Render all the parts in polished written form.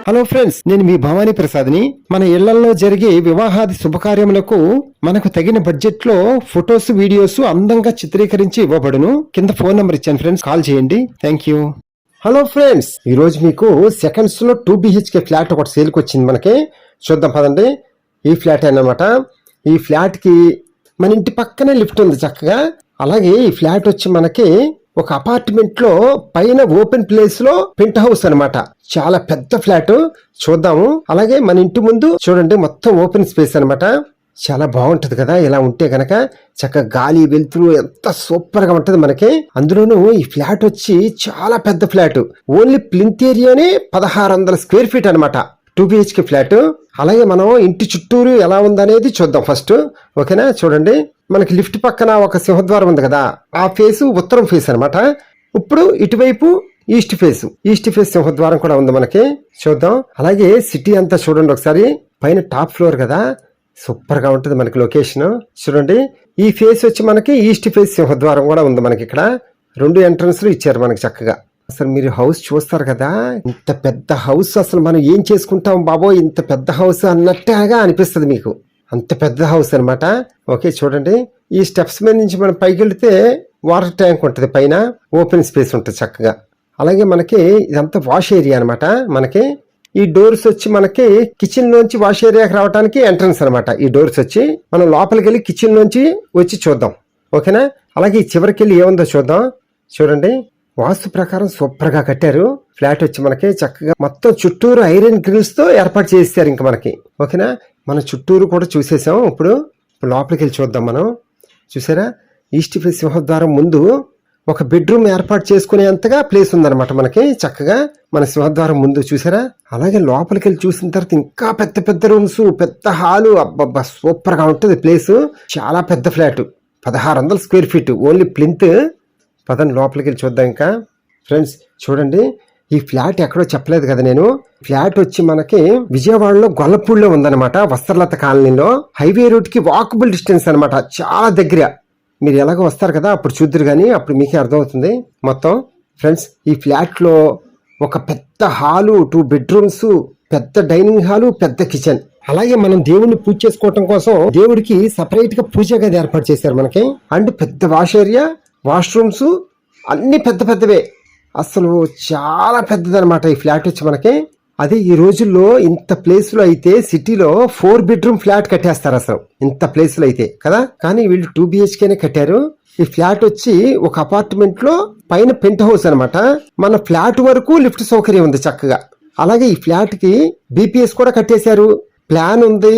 Hello friends, నేను మీ భవానీ ప్రసాద్ని. మన ఇళ్లలో జరిగే వివాహాది శుభకార్యములకు మనకు తగిన బడ్జెట్ లో ఫొటోస్, వీడియోస్ అందంగా చిత్రీకరించి ఇవ్వబడును. కింద ఫోన్ నంబర్ ఇచ్చాను ఫ్రెండ్స్, కాల్ చేయండి. Thank you. హలో ఫ్రెండ్స్, ఈ రోజు మీకు సెకండ్స్ లో 2 BHK ఫ్లాట్ ఒకటి సేల్కి వచ్చింది. మనకి చూద్దాం పదండి. ఈ ఫ్లాట్ అన్నమాట. ఈ ఫ్లాట్ కి మన ఇంటి పక్కనే లిఫ్ట్ ఉంది చక్కగా. అలాగే ఈ ఫ్లాట్ వచ్చి మనకి ఒక అపార్ట్మెంట్ లో పైన ఓపెన్ ప్లేస్ లో పెంట్ హౌస్ అన్నమాట. చాలా పెద్ద ఫ్లాట్. చూద్దాము. అలాగే మన ఇంటి ముందు చూడండి, మొత్తం ఓపెన్ స్పేస్ అన్నమాట. చాలా బాగుంటది కదా ఇలా ఉంటే గనక. చక్కగా గాలి వెలుతురు ఎంత సూపర్ గా ఉంటది మనకి. అందులోనూ ఈ ఫ్లాట్ వచ్చి చాలా పెద్ద ఫ్లాట్. ఓన్లీ ప్లింత్ ఏరియానే 1600 స్క్వేర్ ఫీట్ అనమాట. 2 BHK ఫ్లాట్. అలాగే మనం ఇంటి చుట్టూరు ఎలా ఉందనేది చూద్దాం ఫస్ట్. ఓకేనా? చూడండి, మనకి లిఫ్ట్ పక్కన ఒక సింహద్వారం ఉంది కదా, ఆ ఫేసు ఉత్తరం ఫేస్ అనమాట. ఇప్పుడు ఇటువైపు ఈస్ట్ ఫేస్ సింహద్వారం కూడా ఉంది మనకి. చూద్దాం. అలాగే సిటీ అంతా చూడండి ఒకసారి. పైన టాప్ ఫ్లోర్ కదా, సూపర్ గా ఉంటుంది మనకి లొకేషన్. చూడండి, ఈ ఫేస్ వచ్చి మనకి ఈస్ట్ ఫేస్ సింహద్వారం కూడా ఉంది మనకి. ఇక్కడ 2 ఎంట్రన్స్లు ఇచ్చారు మనకి చక్కగా. అసలు మీరు హౌస్ చూస్తారు కదా, ఇంత పెద్ద హౌస్ అసలు మనం ఏం చేసుకుంటాం బాబో, ఇంత పెద్ద హౌస్ అన్నట్టుగా అనిపిస్తుంది మీకు. అంత పెద్ద హౌస్ అనమాట. ఓకే, చూడండి, ఈ స్టెప్స్ మీద నుంచి మనం పైకి వెళ్తే వాటర్ ట్యాంక్ ఉంటుంది, పైన ఓపెన్ స్పేస్ ఉంటుంది చక్కగా. అలాగే మనకి ఇదంతా వాష్ ఏరియా అనమాట. మనకి ఈ డోర్స్ వచ్చి మనకి కిచెన్ నుంచి వాష్ ఏరియాకి రావడానికి ఎంట్రన్స్ అనమాట. ఈ డోర్స్ వచ్చి మనం లోపలికి వెళ్ళి కిచెన్ నుంచి వచ్చి చూద్దాం. ఓకేనా? అలాగే ఈ చివరికి వెళ్ళి ఏముందో చూద్దాం. చూడండి, వాస్తు ప్రకారం సూపర్ గా కట్టారు. ఫ్లాట్ వచ్చి మనకి చక్కగా మొత్తం చుట్టూరు ఐరన్ గ్రిల్స్ తో ఏర్పాటు చేస్తారు ఇంకా మనకి. ఓకేనా? మన చుట్టూరు కూడా చూసేసాం. ఇప్పుడు లోపలికి వెళ్ళి చూద్దాం మనం. చూసారా, ఈస్ట్ ఫేస్ సింహద్వారం ముందు ఒక బెడ్రూమ్ ఏర్పాటు చేసుకునేంతగా ప్లేస్ ఉందన్నమాట మనకి చక్కగా మన సింహద్వారం ముందు. చూసారా? అలాగే లోపలికి వెళ్ళి చూసిన తర్వాత ఇంకా పెద్ద పెద్ద రూమ్స్, పెద్ద హాలు. అబ్బబ్బా, సూపర్ గా ఉంటుంది ప్లేస్. చాలా పెద్ద flat, 1600 square feet, only plinth. పదండి లోపలికి వెళ్ళి చూద్దాం. ఇంకా ఫ్రెండ్స్ చూడండి, ఈ ఫ్లాట్ ఎక్కడో చెప్పలేదు కదా నేను. ఫ్లాట్ వచ్చి మనకి విజయవాడలో గొల్లపూడిలో ఉందన్నమాట, వస్త్రలత కాలనీలో. హైవే రూట్ కి వాకబుల్ డిస్టెన్స్ అనమాట, చాలా దగ్గర. మీరు ఎలాగో వస్తారు కదా, అప్పుడు చూద్దరు కానీ అప్పుడు మీకే అర్థమవుతుంది మొత్తం. ఫ్రెండ్స్, ఈ ఫ్లాట్ లో ఒక పెద్ద హాలు, 2 బెడ్రూమ్స్, పెద్ద డైనింగ్ హాలు, పెద్ద కిచెన్. అలాగే మనం దేవుడిని పూజ చేసుకోవటం కోసం దేవుడికి సపరేట్ గా పూజ గది ఏర్పాటు చేశారు మనకి. అండ్ పెద్ద వాష్ ఏరియా, వాష్రూమ్స్ అన్ని పెద్ద పెద్దవే. అసలు చాలా పెద్దదనమాట ఈ ఫ్లాట్ వచ్చి మనకి. అదే ఈ రోజుల్లో ఇంత ప్లేస్ లో అయితే సిటీలో 4 బెడ్రూమ్ ఫ్లాట్ కట్టేస్తారు అసలు, ఇంత ప్లేస్ లో అయితే కదా. కానీ వీళ్ళు 2 BHKనే కట్టారు. ఈ ఫ్లాట్ వచ్చి ఒక అపార్ట్మెంట్ లో పైన పెంట్ హౌస్ అనమాట. మన ఫ్లాట్ వరకు లిఫ్ట్ సౌకర్యం ఉంది చక్కగా. అలాగే ఈ ఫ్లాట్ కి BPS కూడా కట్టేశారు. ప్లాన్ ఉంది,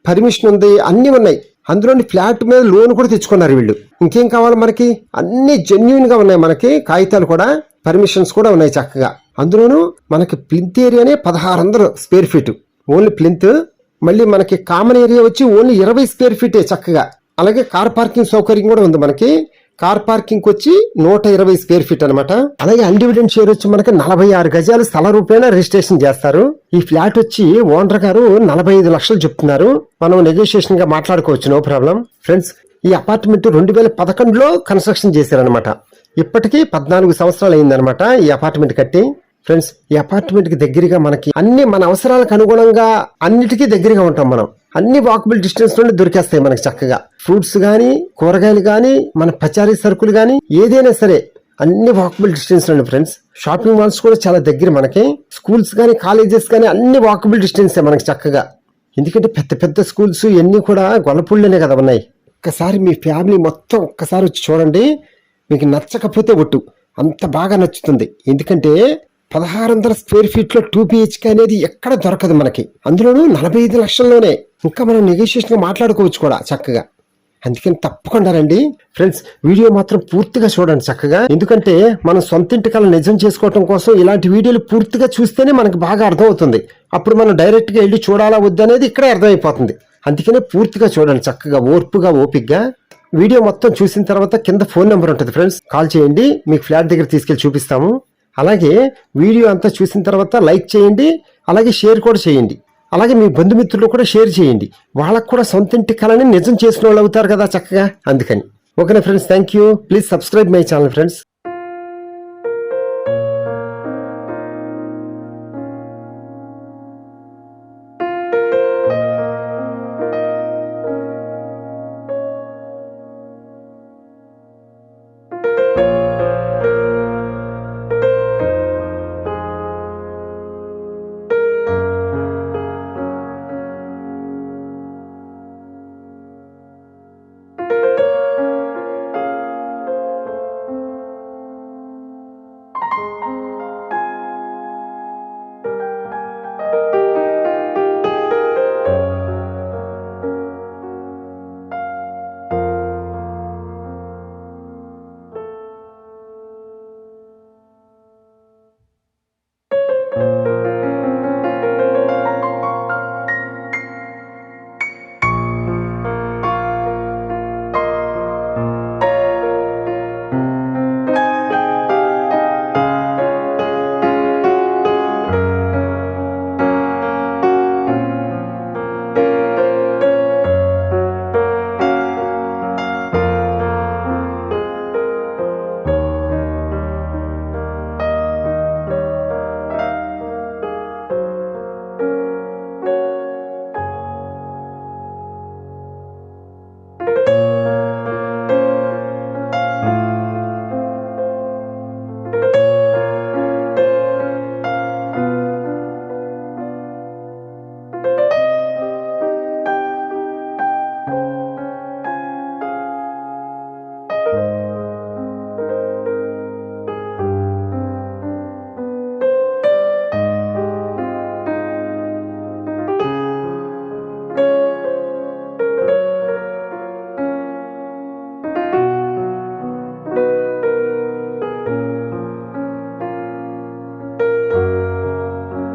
పర్మిషన్ ఉంది, అన్ని ఉన్నాయి. అందులోని ఫ్లాట్ మీద లోన్ కూడా తెచ్చుకున్నారు వీళ్ళు. ఇంకేం కావాలి మనకి, అన్ని జెన్యూన్ గా ఉన్నాయి మనకి. కాగితాలు కూడా, పర్మిషన్స్ కూడా ఉన్నాయి చక్కగా. అందులోనూ మనకి ప్లింత్ ఏరియానే 1600 స్క్వేర్ ఫీట్, ఓన్లీ ప్లింత్. మళ్ళీ మనకి కామన్ ఏరియా వచ్చి ఓన్లీ 20 స్క్వేర్ ఫీటే చక్కగా. అలాగే కార్ పార్కింగ్ సౌకర్యం కూడా ఉంది మనకి. కార్ పార్కింగ్ వచ్చి 120 స్క్వేర్ ఫీట్ అనమాట. అలాగే అన్డివిడెంట్ షేర్ వచ్చి మనకి 46 గజాలు స్థల రూపేణా రిజిస్ట్రేషన్ చేస్తారు. ఈ ఫ్లాట్ వచ్చి ఓనర్ గారు 45 లక్షలు చెప్తున్నారు. మనం నెగోషియేషన్ గా మాట్లాడుకోవచ్చు, నో ప్రాబ్లం. ఫ్రెండ్స్, ఈ అపార్ట్మెంట్ 2011లో కన్స్ట్రక్షన్ చేశారనమాట. ఇప్పటికీ 14 సంవత్సరాలు అయిందనమాట ఈ అపార్ట్మెంట్ కట్టి. ఫ్రెండ్స్, ఈ అపార్ట్మెంట్ కి దగ్గరగా మనకి అన్ని మన అవసరాలకు అనుగుణంగా అన్నిటికీ దగ్గరగా ఉంటాం మనం. అన్ని వాకబుల్ డిస్టెన్స్ నుండి దొరికేస్తాయి మనకి చక్కగా. ఫ్రూట్స్ గానీ, కూరగాయలు గానీ, మన పచారీ సరుకులు గానీ, ఏదైనా సరే అన్ని వాకబుల్ డిస్టెన్స్ నుండి. ఫ్రెండ్స్, షాపింగ్ మాల్స్ కూడా చాలా దగ్గర మనకి. స్కూల్స్ గానీ, కాలేజెస్ గానీ అన్ని వాకబుల్ డిస్టెన్స్ మనకి చక్కగా. ఎందుకంటే పెద్ద పెద్ద స్కూల్స్ ఇవన్నీ కూడా గొల్లపూడిలోనే కదా ఉన్నాయి. ఒక్కసారి మీ ఫ్యామిలీ మొత్తం ఒక్కసారి వచ్చి చూడండి. మీకు నచ్చకపోతే ఒట్టు, అంత బాగా నచ్చుతుంది. ఎందుకంటే 1600 స్క్వేర్ ఫీట్ లో 2 BHK అనేది ఎక్కడ దొరకదు మనకి. అందులోనూ 45 లక్షల్లోనే. ఇంకా మనం నెగోషియేషన్ మాట్లాడుకోవచ్చు కూడా చక్కగా. అందుకని తప్పకుండా రండి ఫ్రెండ్స్. వీడియో మాత్రం పూర్తిగా చూడండి చక్కగా. ఎందుకంటే మనం సొంత ఇంటి కల నిజం చేసుకోవడం కోసం ఇలాంటి వీడియోలు పూర్తిగా చూస్తేనే మనకు బాగా అర్థమవుతుంది. అప్పుడు మనం డైరెక్ట్ గా వెళ్ళి చూడాలా వద్దు అనేది ఇక్కడే అర్థమైపోతుంది. అందుకనే పూర్తిగా చూడండి చక్కగా, ఓర్పుగా, ఓపికగా. వీడియో మొత్తం చూసిన తర్వాత కింద ఫోన్ నెంబర్ ఉంటుంది ఫ్రెండ్స్, కాల్ చేయండి. మీకు ఫ్లాట్ దగ్గర తీసుకెళ్లి చూపిస్తాము. అలాగే వీడియో అంతా చూసిన తర్వాత లైక్ చేయండి, అలాగే షేర్ కూడా చేయండి. అలాగే మీ బంధుమిత్రులు కూడా షేర్ చేయండి. వాళ్ళకు కూడా సొంత ఇంటి కలని నిజం చేసిన వాళ్ళు అవుతారు కదా చక్కగా. అందుకని ఓకేనా friends, thank you. Please subscribe my channel friends.